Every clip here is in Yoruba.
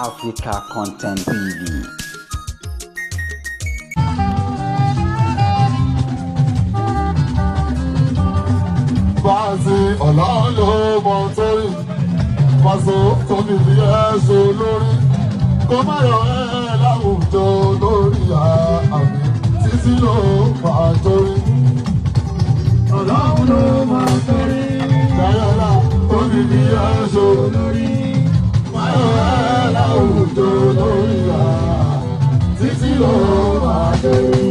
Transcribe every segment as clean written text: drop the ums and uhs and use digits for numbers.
Africa Content TV. Fáàsì ọ̀la ló mọ torí Fáṣọ tó fi fi ẹ̀ṣọ́ lórí kó má yọ ẹ́ láwùjọ lórí àmì títí ló máa torí. Ọ̀la ló mọ torí Dayọ̀lá tó fi fi ẹ̀ṣọ́ lórí má yọ ẹ́ láwùjọ lórí àmì títí ló máa torí.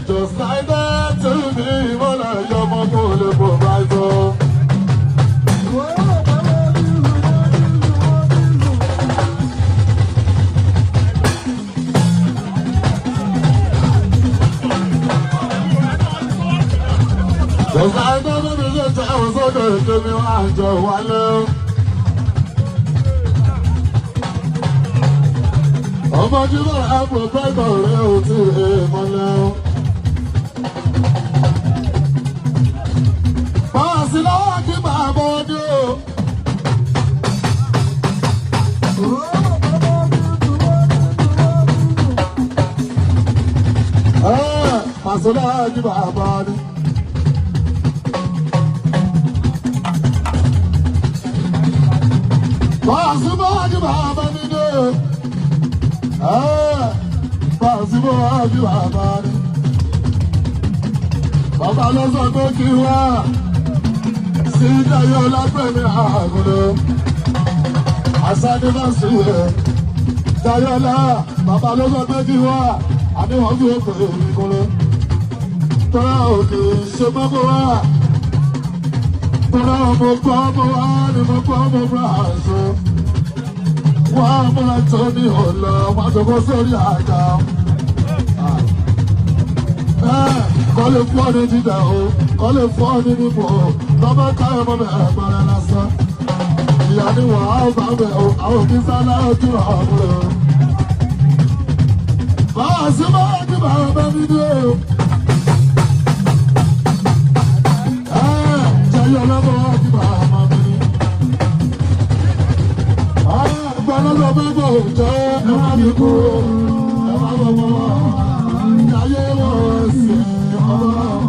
Just like that to me, when I am a bullet provider. Just like that, I was so good to me, I just want love. Ọmọ Jíbọ̀ àpò pẹ́tọ̀ rẹ̀ ò tí ì mọ́ lẹ́wọ̀n. Fáàsì lọ́wọ́ kí bàbá ọdún o. Fáàsì lọ́wọ́ kí bàbá ọdún. Fáàsì lọ́wọ́ kí bàbá ọdún o. Fáàsì lọ́wọ́ kí bàbá ọdún. Bàbá ló sọ pé kí wá sí Dayọ̀lá pẹ̀lú àgùnlé. Àṣàdé bá sí ẹ̀. Dayọ̀lá bàbá ló sọ pé kí wá àdéhùn fi ó pè é kúnlé. Tọ́lá òkè ṣe gbogbo wá. Tọ́lá ọmọ gbọ́ ọmọ wá ni mo gbọ́ ọmọ bá àṣọ. Wọ́n á múra tó ní ọ̀lọ́ wọ́n tó kó sórí àga. Kọ́lé fún ọ ní dídà o, kọ́lé fún ọ ní nípò o, lọ́mọ káyọ̀ mọ́ bẹ̀ ẹ̀gbọ́n lásán. Ìyá ni wọ́n á bá bẹ̀ o, àwọn òbí sálá ojú ọ̀hún o. Báwa sí máa ń dìbò àwọn bẹ́ẹ̀ nídìí o. Jẹ́yọ̀ lọ́mọ wá dìbò àwọn ọmọ mi. Gbọ́n lọ́sọ̀ bẹ́ẹ̀ bọ̀ jẹ́ ẹ̀wọ̀n mi kú o, ẹ̀wọ̀n bọ̀ bọ̀ wá. Ìyáyé wọ̀ sí i.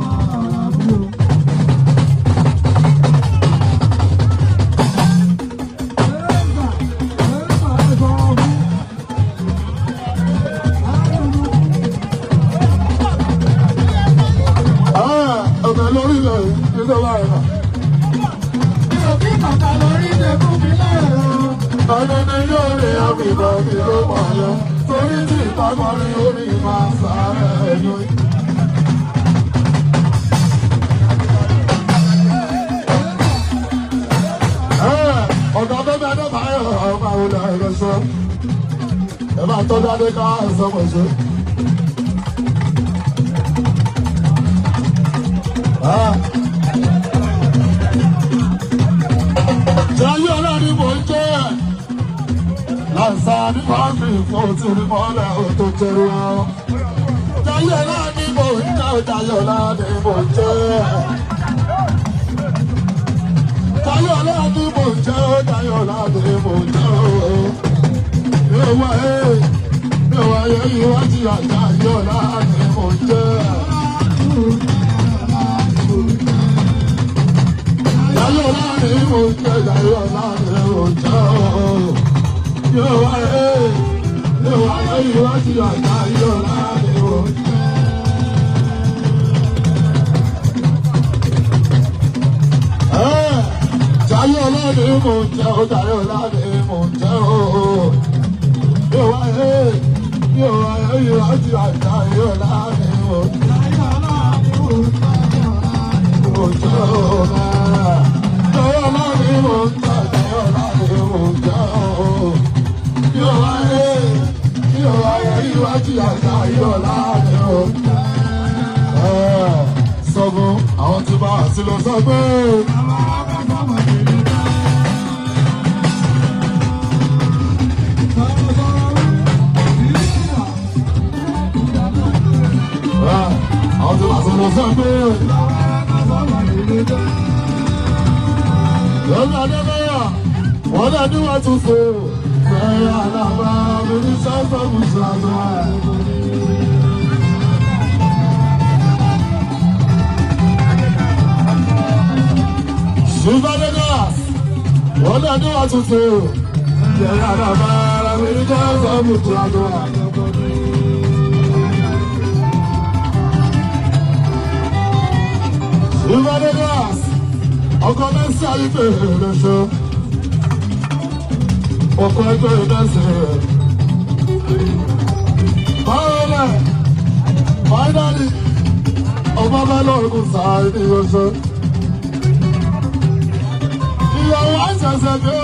Ọdún ni yóò rí àbíbọ̀ mi ló mọ̀ yọ, torí tí ìpamọ́rin orí máa sáré ẹ̀yọ́. Ọ̀gá bẹ́bẹ́ Adébáyọ̀ ọmọ àwọn ẹ̀rọ sọ. Ẹ máa tọ́jú adé ká sọmọ ṣe. Jayé ọlọ́ni mò ń jẹ́ ẹ̀. Láǹsà ní pàmì fún òtún ní mọ́lẹ̀ òtún jẹrù wọn. Jayé ọlọ́ni mò ń jẹ́ ẹ̀. Jayé ọlọ́ni mò ń jẹ́ ẹ̀. Jayé ọlọ́ni mò ń jẹ́ ẹ̀. Jayé ọlọ́ni mò ń jẹ́ ẹ̀. Yóò wá ẹ̀. Yóò wá yẹ ìwádìí àjà Jayé ọlọ́ni mò ń jẹ́ ẹ̀. Jayé ọlọ́ni mò ń jẹ́ ẹ̀. Jayé ọlọ́ni mò ń jẹ́ ẹ̀. Yóò wá ẹ̀. Yóò wá yẹ ìwádìí àjà Jayé ọlọ́ni mò ń jẹ́ ẹ̀. Jayé ọlọ́ni mò ń jẹ́ ọ́, Jayé ọlọ́ni mò ń jẹ́ ọ́. Yóò wá ẹ̀, yóò wá ẹ̀, yóò wá ti àjà Jayé ọlọ́ni mò ń jẹ́ ọ́. Mò ń jẹ́ ọ́ náà. Jayé ọlọ́ni mò ń jẹ́, Jayé ọlọ́ni mò ń jẹ́ ọ́. Yóò wá ẹ̀, yóò wá ẹ̀, yóò wá ti àjà Jayé ọlọ́ni mò ń jẹ́ ọ́. Sọ fún àwọn tí bá wà sí lọ sọ pé. sọ pé lọ́nà adébáyà wọ́n dẹ̀ ní wọ́n tún fò ẹ̀yà àdàbà lórí sọ́fọ̀ mùsùlùmí. Ṣùgbọ́n wọ́n dẹ̀ ní wọ́n tún fò ẹ̀yà àdàbà lórí sọ́fọ̀ mùsùlùmí. Ìbádẹ́gàs ọkọ̀ mẹ́sà ìfẹ́ ìrẹsọ ọkọ̀ ẹgbẹ́ ìdẹ́sẹ̀ báyọ̀lẹ̀ fáínálì ọmọ mẹ́lọ́ọ̀gùn sáà ní ìrẹsọ ìyàwó ẹ̀sẹ̀sẹ̀ gbé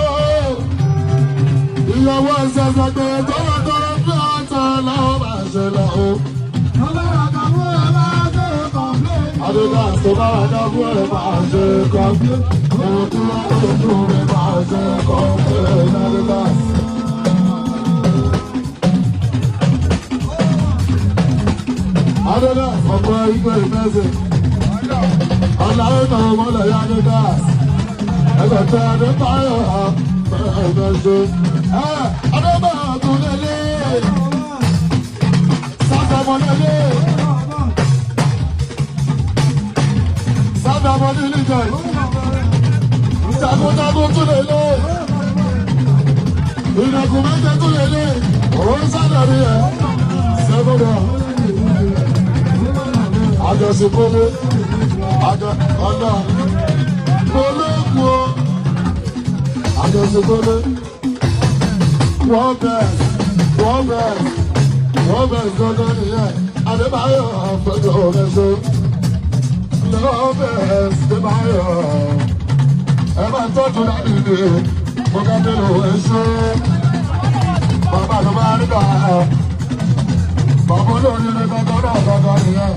ìyàwó ẹ̀sẹ̀sẹ̀ gbé tọ́lọ́tọ́lọ́ fún ọ̀tọ̀ lọ́wọ́ máa ṣe lọ́wọ́. Adidas tó bá wà náà fún ẹ̀ máa ṣe kọ́. Ohun tí wọ́n tó fún mi máa ṣe kọ́ ẹ̀ ní Adidas. Adidas ọ̀pọ̀ ìgbẹ́ ìmẹ́sẹ̀. Ọ̀làwé náà mọ́lẹ̀ yá Adidas. Ẹgbẹ̀ tẹ Adébáyọ̀ ẹ̀mẹ́sẹ̀. Adébáyọ̀ tún lélẹ̀. Sáfọ̀mọ́ lélẹ̀. Sábàbọ̀ ní ìlíjẹ̀ ìjagunjagun tún lè lé ìrẹ̀kùn méje tún lè lé òun sádàrí ẹ̀ sẹ́gbọ́dọ̀ àjọṣepọ̀lé ọ̀nà olóògùn àjọṣepọ̀lé wọ́n bẹ̀rẹ̀ gbọ́dọ̀ nìyẹn Adébáyọ̀ ọ̀pẹ̀jọ ọ̀rẹ́sọ. Lọ́bẹ̀ẹ́s ti máa yọ̀ ẹ máa tọ́jú láti dé mọ́kàndínlò ẹ̀ṣọ́ bàbá tó bá nígbà bàbá olórí ní gbọ́dọ̀ gbọ́dọ̀ nìyẹn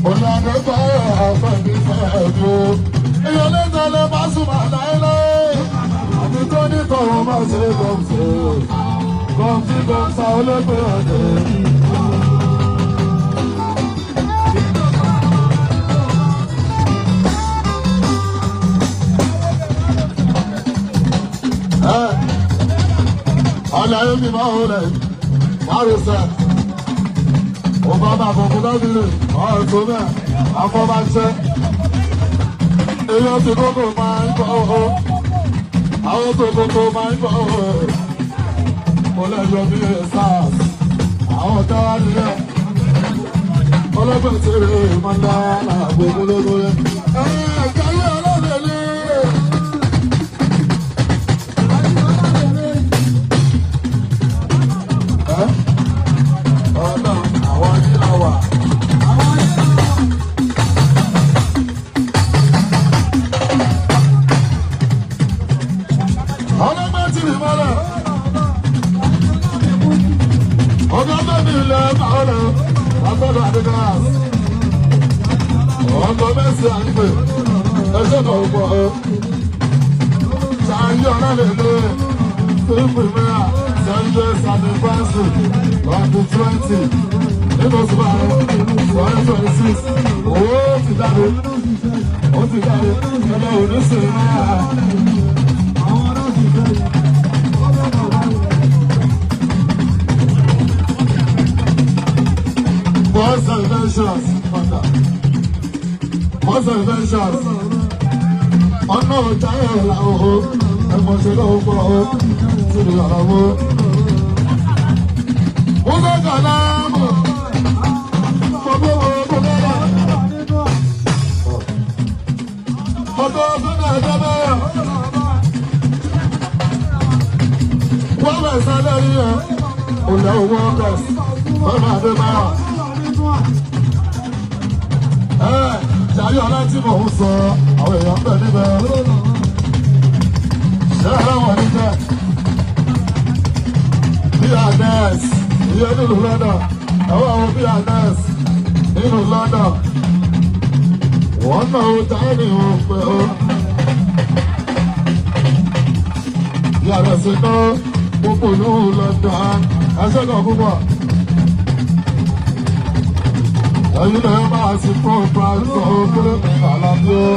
olùdarí báyọ̀ àfẹ́bí fẹ́ẹ̀dù ìyọlé tẹ̀lé bá súnmọ́ láéláé àti tó ní kọ̀wọ́ máa ṣe kọ̀ǹtì kọ̀ǹsà olóògbé ọ̀dẹ́. Ọ̀làyé mi máa ń rẹ̀ márùsẹ̀. Ọba máa kọ̀kọ́ dábìrì ọ̀tún náà afọ́báṣẹ́. Èèyàn ti kókò máa ń bọ̀ ọ́. Àwọn tó kókò máa ń bọ̀ ọ́. Mo lẹ́jọ́ bí SARS. Àwọn táwa nìyẹn. Ọlọ́gbọ̀n ti rè é máa ń dá àgbò gbólógbólé. Ẹ̀ẹ́dẹ́gbẹ̀rún ọlọ́dẹ̀lẹ́. Ọkọ̀ mẹ́sì àgbẹ̀ ẹ̀ṣẹ̀ náà pọ̀ ọ́. Ṣáyé ọ̀nà lè lé fíìmù mẹ́ra Sunday Saturday ọdún 20 nínú oṣù márùn-ún 2026. Owó ti jáde ẹgbẹ́ òní sí náà. Boys and Ventures, Boys and Ventures, ọ̀nà ọjà ẹ̀rọ ọ̀hún, ẹ̀mọ̀ ṣe lọ́wọ́ pọ̀ ọ̀hún, tí mi yàrá mọ́. Mo fẹ́ kàlá mọ̀, gbogbo gbogbo mẹ́ra. Ọ̀dọ́ ọdún náà ẹ̀dá mẹ́ra. Wọ́n bẹ̀ sálẹ̀ rí ẹ̀, òlẹ̀ owó ọ̀kẹ́sì, ọ̀nà Adébáyọ̀. Jàrí ọ̀la tí mò ń sọ àwọn èèyàn bẹ̀ níbẹ̀. Ṣé àwọn níbẹ̀? Bí Agnes, ìyẹn nínú London, ẹ̀wọ̀n àwọn bí Agnes nínú London. Wọ́n náà ó jáde ìwọ̀n pé ó. Yàrá sí náà gbogbo ìlú London, ẹ̀ṣẹ̀ kan púpọ̀. ẹ̀yin lè máa sì fún pàṣẹ òkúrò àlàbí o.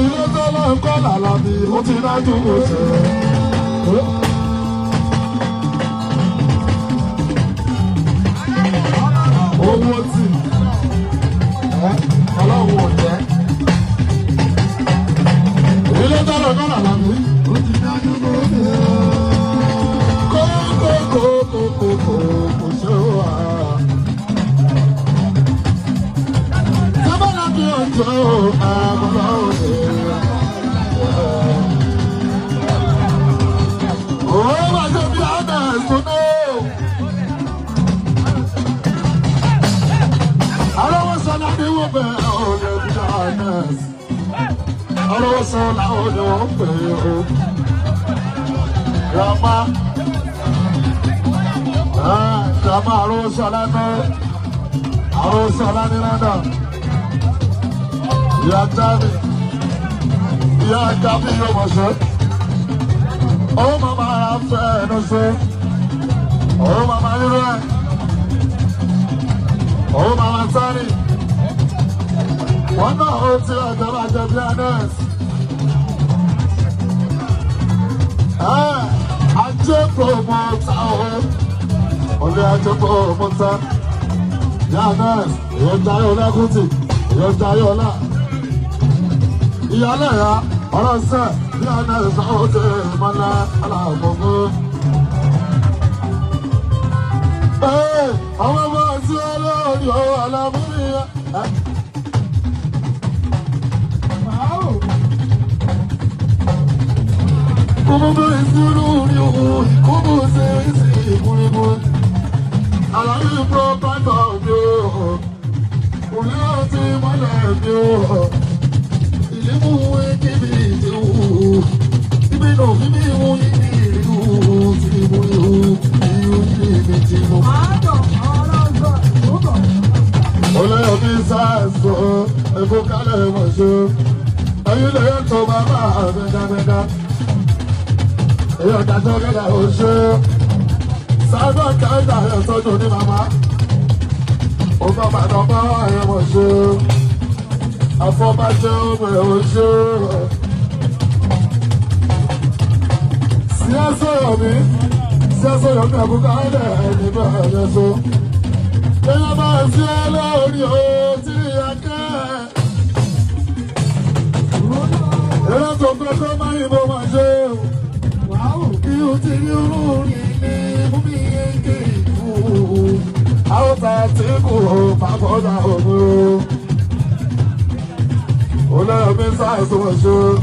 Ilé tó lọ ń kọ́ làlàbí ó ti dájú kò ṣe. Owó tì ọlọ́run ò jẹ́. Ilé tó lọ ń kọ́ làlàbí ó ti dájú kò ṣe. Kókókókókókó kò ṣe wà. Sábàlá bí ọjọ́ àbúrò òde. Ó máa jẹ́ bí àná ẹ̀sùn náà. Àlọ́wọ́ sọ́nà ni wọ́n bẹ̀ ọ̀rẹ́ bí àná ẹ̀sùn. Àlọ́wọ́ sọ́nà ni wọ́n bẹ̀ ọ́. Grandma. Grandma àrùn sọ́nà náà. Àrùn sọ́nà ní London. Ìyá Jáde. Ìyá Jáde yóò mọ̀ ṣe. Ó màmá ara fẹ́ ẹnu ṣe. Ó màmá rírọ ẹ̀. Ó màmá sáré. Wọ́n náà ó ti ọjọ́ máa jẹ bí Anes. Ajé promoter o. Olè ajé promoter. Bí Anes, èyí Jayé Ọlákùtì, èyí Jayé Ọlá. Ìyálẹ̀ ya, ọ̀rọ̀ sẹ́, bí Anes ó ti mọ́lá aláàbòbò. Àwọn ọmọ àti olórí o, alámúríyá. Como venceu o como se curou. Alaí propaganda meu, o leão te malhou. Ele morreu que viu, e me não viu e viu, se morreu e me tirou. Olha o pisaço, eu vou calar o manjo. Aí ele entrou babá, venga. Èyí ọ̀dà tó gẹ́gẹ́ oṣù sábà kájà ẹ̀ tọ́jú ní màmá ó bá bàdàn bá ẹ̀ mọ̀ ṣe àfọ́bàjẹ́ ọmọ ẹ̀ oṣù sí ẹ̀sọ́ yọ̀mí àbúkọ́ ẹ̀dẹ̀ ẹ̀mí bẹ́ẹ̀ ẹ̀ so èyí bá ń fi ẹ́ lórí o tí ìyá kẹ́ èyí tó fẹ́ kó má yìnbó máa ṣe you think you need me, how that take you, Papa, Ola, Messiah, so sure.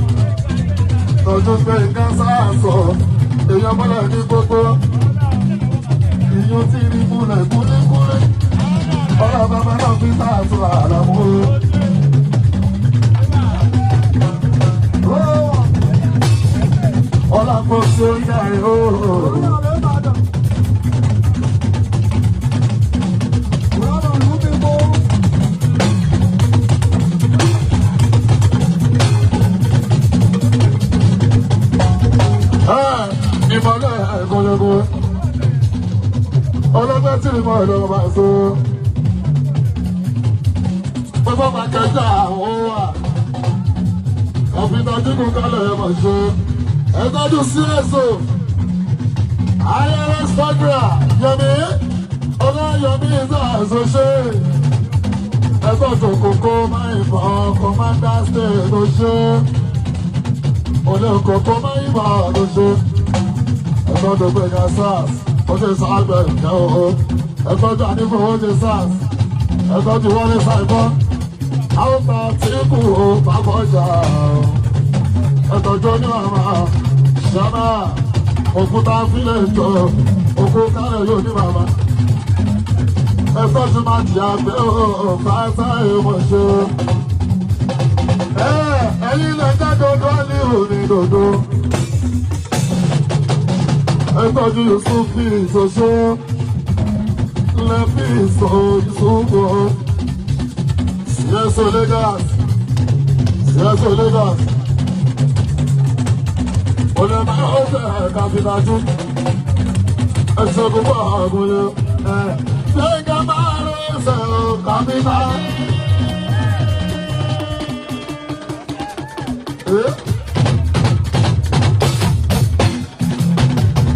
Not just make us so. The young man, the Coco, you see the moon and bullet. All of them are Messiah, so Hola, Mosuya, ìmọ̀lẹ́ ẹ̀kọ́lẹ́kọ́ ọlọ́gbẹ́ tí ìmọ̀ ẹ̀lọ́gbẹ́ máa so gbogbo pàkẹ́jà àwọn wà ọ̀fìtàjú kò kálẹ̀ ẹ̀ máa ṣe ẹ̀tọ́jú CSO IRS Fadra Yomi ọlá Yomi ìzá àṣọṣe ẹ̀tọ́jú kòkó máa ń fọ́ Commander State ló ṣe olè kòkó máa ń bá ló ṣe ẹ̀tọ́jú gbẹ̀gà SARS ó ṣe sáàgbẹ̀ ìjẹ́ òhó ẹ̀tọ́jú ànífò ó ṣe SARS ẹ̀tọ́jú wọlé ṣàìbọ́ àwọn tí kù ó pàkọ́jà ẹ̀tọ́jú onímọ̀ ṣáná òkúta fílẹ̀ jọ òkú kálẹ̀ yóò ní bàbá ẹ̀tọ́jú máa jì àgbẹ̀ fàáta èèmọ̀ ṣe ẹ̀yìn lẹ́jà dodo ní òní dodo ẹ̀tọ́jú Yusufi ìṣoṣo lẹ́fí ìṣò Yusufu CSO Lagos olè máa ó fẹ́ ẹ̀ka fi dájú ẹ̀ṣẹ̀ gbogbo àgùnlé ṣé ká máa rẹ̀ ṣe o kàmínà.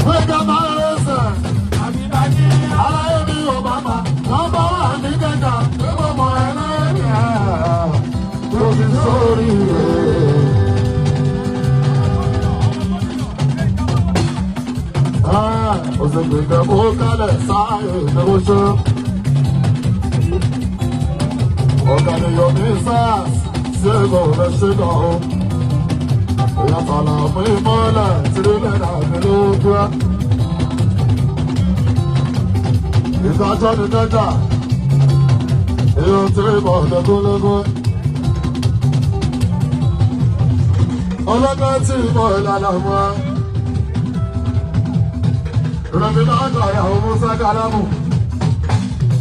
Wíkẹ́ máa ń ṣe aláyé mi ò bá ma lọ́bọ̀ wà ní kẹta tí mo mọ ẹlẹ́yìn tó fi sórí rẹ̀. Òṣèlú kó kálẹ̀ sáyé ìdẹ́wọ́sọ. Ọ̀gànìyàn ní SARS ṣégo rẹ̀ ṣégo o. Ìyàtọ̀ làwọn ìmọ̀lẹ̀ tìrìlẹ̀ dàbí lójú ẹ̀. Ìdájọ́ ni dẹ́jà. Èèyàn tí ìbọn lẹ́gúnlẹ́gún. Ọlọ́gbẹ́ tí ìbọn ìlànà mọ́ ẹ. Rẹ̀mí náà gbà ìyàwó Musa Kálámù.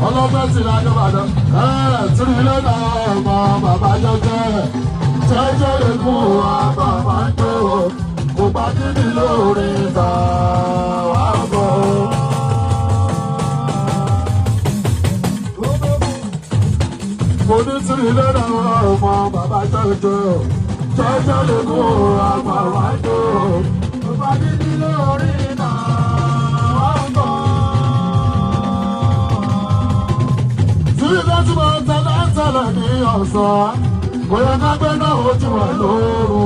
Ọlọ́gbẹ́ tí ìlànà Ìbàdàn. Tìrìlẹ̀ náà ọmọ bàbá jẹ́jẹ́. Jẹ́jẹ́ lè kún wa bàbá ń tó. Kò bá kíni lórí ìta wà bọ̀. Mo ní tìrìlẹ̀ náà ọmọ bàbá jẹ́jẹ́. Jẹ́jẹ́ lè kún wa bàbá ń tó. Kò bá kíni lórí ìta. Tí mo tẹ́lẹ̀ ní ọ̀sán, bóyá ká gbé náà ojú ẹ̀ lóru.